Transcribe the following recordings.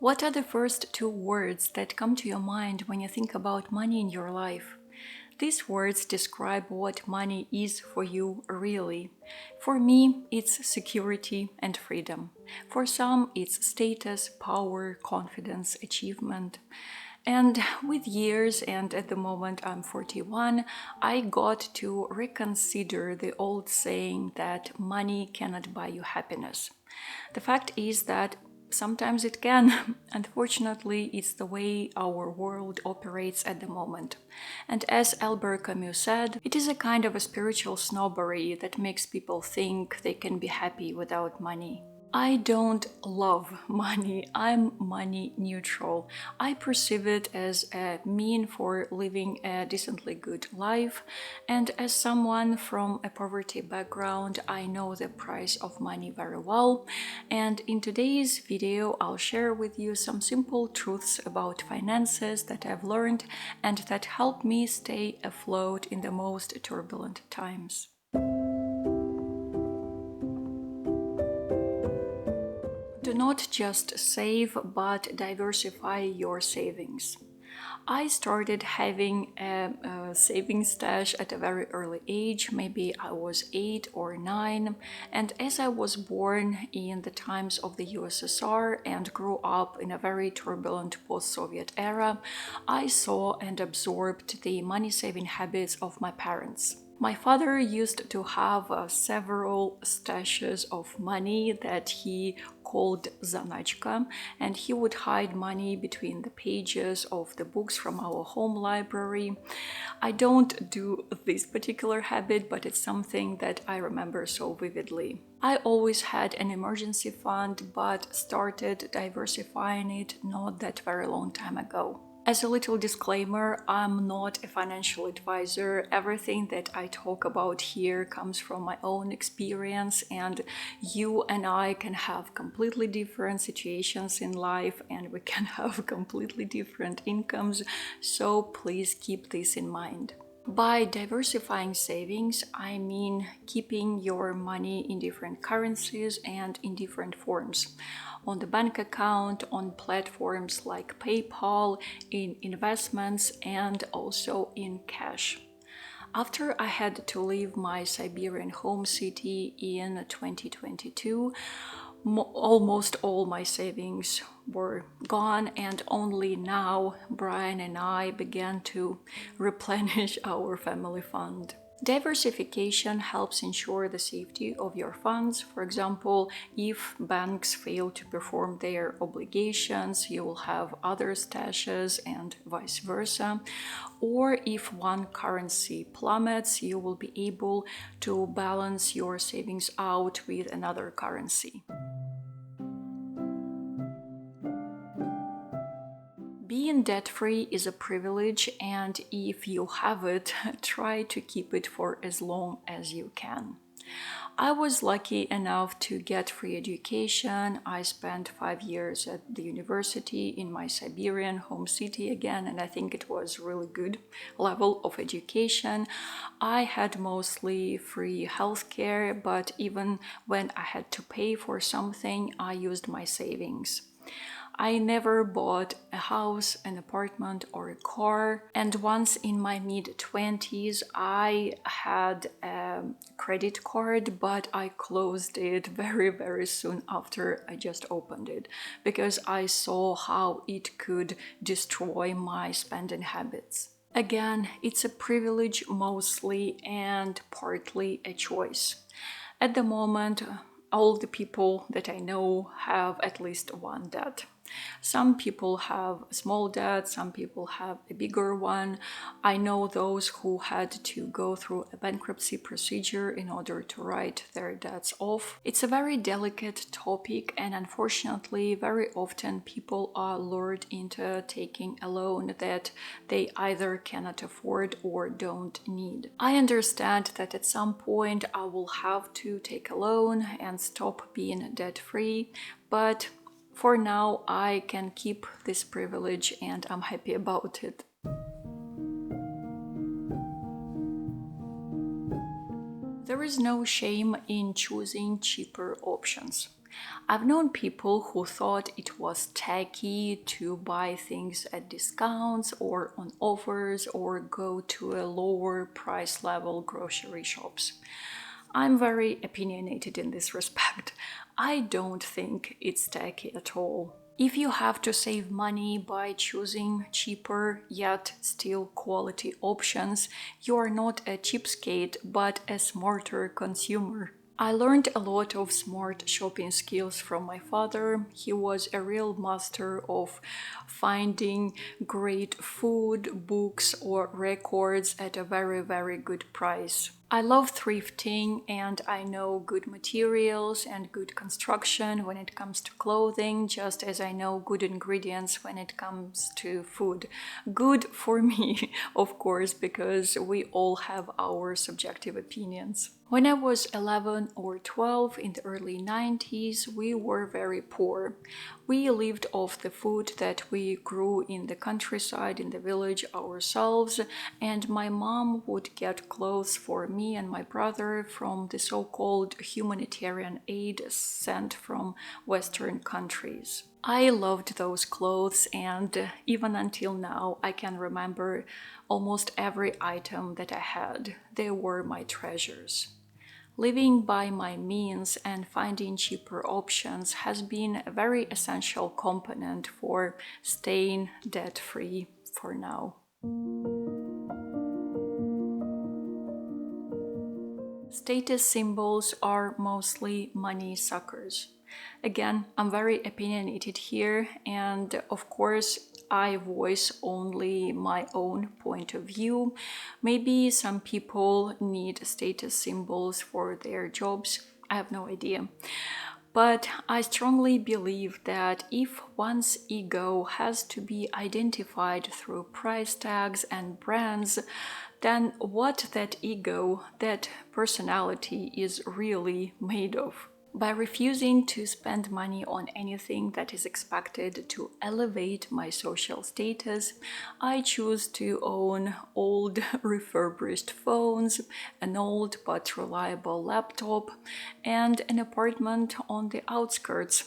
What are the first two words that come to your mind when you think about money in your life? These words describe what money is for you really. For me, it's security and freedom. For some, it's status, power, confidence, achievement. And with years, and at the moment I'm 41, I got to reconsider the old saying that money cannot buy you happiness. The fact is that sometimes it can. Unfortunately, it's the way our world operates at the moment. And as Albert Camus said, it is a kind of a spiritual snobbery that makes people think they can be happy without money. I don't love money. I'm money neutral. I perceive it as a mean for living a decently good life, and as someone from a poverty background, I know the price of money very well. And in today's video, I'll share with you some simple truths about finances that I've learned and that help me stay afloat in the most turbulent times. Do not just save, but diversify your savings. I started having a savings stash at a very early age, maybe I was 8 or 9, and as I was born in the times of the USSR and grew up in a very turbulent post-Soviet era, I saw and absorbed the money-saving habits of my parents. My father used to have several stashes of money that he called zanachka, and he would hide money between the pages of the books from our home library. I don't do this particular habit, but it's something that I remember so vividly. I always had an emergency fund, but started diversifying it not that very long time ago. As a little disclaimer, I'm not a financial advisor. Everything that I talk about here comes from my own experience, and you and I can have completely different situations in life and we can have completely different incomes, so please keep this in mind. By diversifying savings, I mean keeping your money in different currencies and in different forms. On the bank account, on platforms like PayPal, in investments, and also in cash. After I had to leave my Siberian home city in 2022, almost all my savings were gone, and only now Brian and I began to replenish our family fund. Diversification helps ensure the safety of your funds. For example, if banks fail to perform their obligations, you will have other stashes and vice versa. Or if one currency plummets, you will be able to balance your savings out with another currency. Being debt-free is a privilege, and if you have it, try to keep it for as long as you can. I was lucky enough to get free education. I spent 5 years at the university in my Siberian home city again, and I think it was really good level of education. I had mostly free healthcare, but even when I had to pay for something, I used my savings. I never bought a house, an apartment, or a car. And once in my mid-20s, I had a credit card, but I closed it very soon after I just opened it, because I saw how it could destroy my spending habits. Again, it's a privilege mostly and partly a choice. At the moment, all the people that I know have at least one debt. Some people have a small debt, some people have a bigger one. I know those who had to go through a bankruptcy procedure in order to write their debts off. It's a very delicate topic, and unfortunately, very often people are lured into taking a loan that they either cannot afford or don't need. I understand that at some point I will have to take a loan and stop being debt-free, but for now, I can keep this privilege and I'm happy about it. There is no shame in choosing cheaper options. I've known people who thought it was tacky to buy things at discounts or on offers or go to a lower price level grocery shops. I'm very opinionated in this respect. I don't think it's tacky at all. If you have to save money by choosing cheaper yet still quality options, you are not a cheapskate but a smarter consumer. I learned a lot of smart shopping skills from my father. He was a real master of finding great food, books, or records at a very, very good price. I love thrifting and I know good materials and good construction when it comes to clothing, just as I know good ingredients when it comes to food. Good for me, of course, because we all have our subjective opinions. When I was 11 or 12 in the early 90s, we were very poor. We lived off the food that we grew in the countryside, in the village ourselves, and my mom would get clothes for me and my brother from the so-called humanitarian aid sent from Western countries. I loved those clothes, and even until now, I can remember almost every item that I had. They were my treasures. Living by my means and finding cheaper options has been a very essential component for staying debt-free for now. Status symbols are mostly money suckers. Again, I'm very opinionated here, and of course, I voice only my own point of view. Maybe some people need status symbols for their jobs. I have no idea. But I strongly believe that if one's ego has to be identified through price tags and brands, then what that ego, that personality is really made of. By refusing to spend money on anything that is expected to elevate my social status, I choose to own old refurbished phones, an old but reliable laptop, and an apartment on the outskirts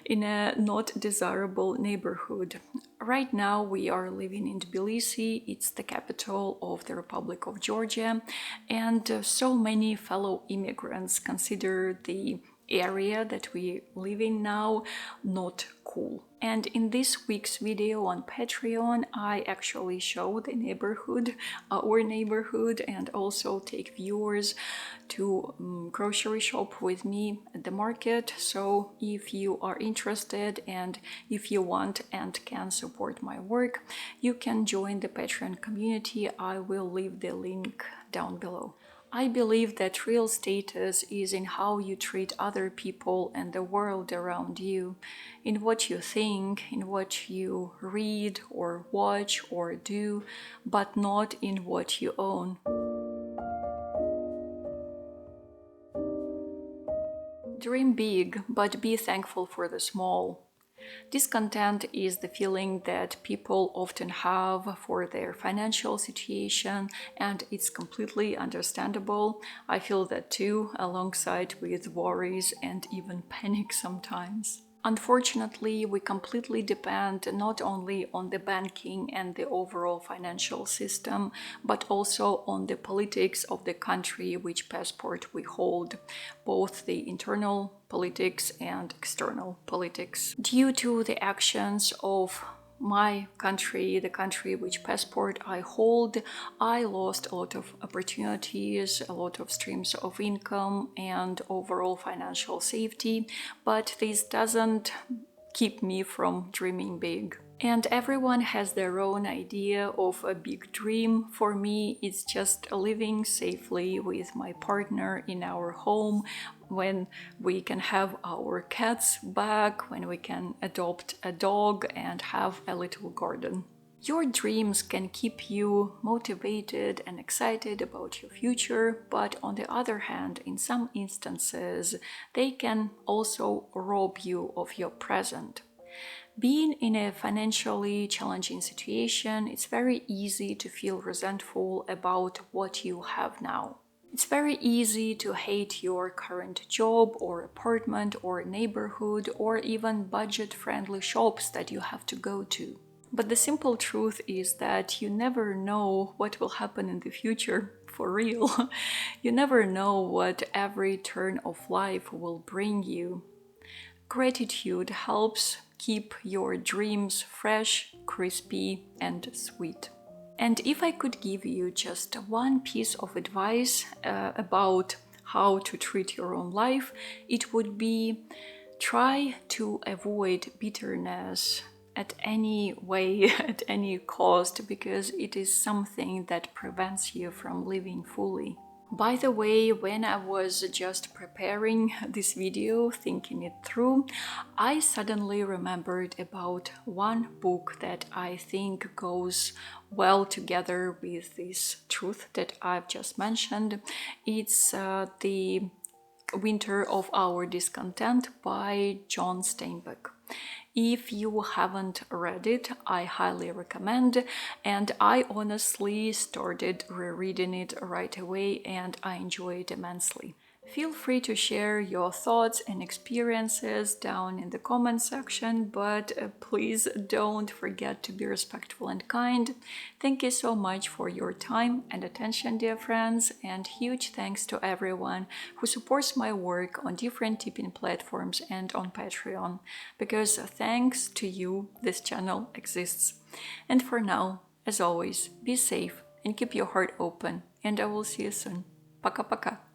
in a not desirable neighborhood. Right now we are living in Tbilisi, it's the capital of the Republic of Georgia, and so many fellow immigrants consider the area that we live in now not cool. And in this week's video on Patreon, I actually show the neighborhood, our neighborhood, and also take viewers to grocery shop with me at the market. So if you are interested and if you want and can support my work, you can join the Patreon community. I will leave the link down below. I believe that real status is in how you treat other people and the world around you, in what you think, in what you read or watch or do, but not in what you own. Dream big, but be thankful for the small. Discontent is the feeling that people often have for their financial situation, and it's completely understandable. I feel that too, alongside with worries and even panic sometimes. Unfortunately, we completely depend not only on the banking and the overall financial system, but also on the politics of the country which passport we hold, both the internal politics and external politics. Due to the actions of my country, the country which passport I hold, I lost a lot of opportunities, a lot of streams of income and overall financial safety, but this doesn't keep me from dreaming big. And everyone has their own idea of a big dream. For me, it's just living safely with my partner in our home, when we can have our cats back, when we can adopt a dog and have a little garden. Your dreams can keep you motivated and excited about your future, but on the other hand, in some instances, they can also rob you of your present. Being in a financially challenging situation, it's very easy to feel resentful about what you have now. It's very easy to hate your current job or apartment or neighborhood or even budget-friendly shops that you have to go to. But the simple truth is that you never know what will happen in the future, for real. You never know what every turn of life will bring you. Gratitude helps keep your dreams fresh, crispy, and sweet. And if I could give you just one piece of advice about how to treat your own life, it would be try to avoid bitterness at any way, at any cost, because it is something that prevents you from living fully. By the way, when I was just preparing this video, thinking it through, I suddenly remembered about one book that I think goes well together with this truth that I've just mentioned. It's The Winter of Our Discontent by John Steinbeck. If you haven't read it, I highly recommend, and I honestly started rereading it right away and I enjoy it immensely. Feel free to share your thoughts and experiences down in the comment section, but please don't forget to be respectful and kind. Thank you so much for your time and attention, dear friends, and huge thanks to everyone who supports my work on different tipping platforms and on Patreon, because thanks to you, this channel exists. And for now, as always, be safe and keep your heart open, and I will see you soon. Пока-пока.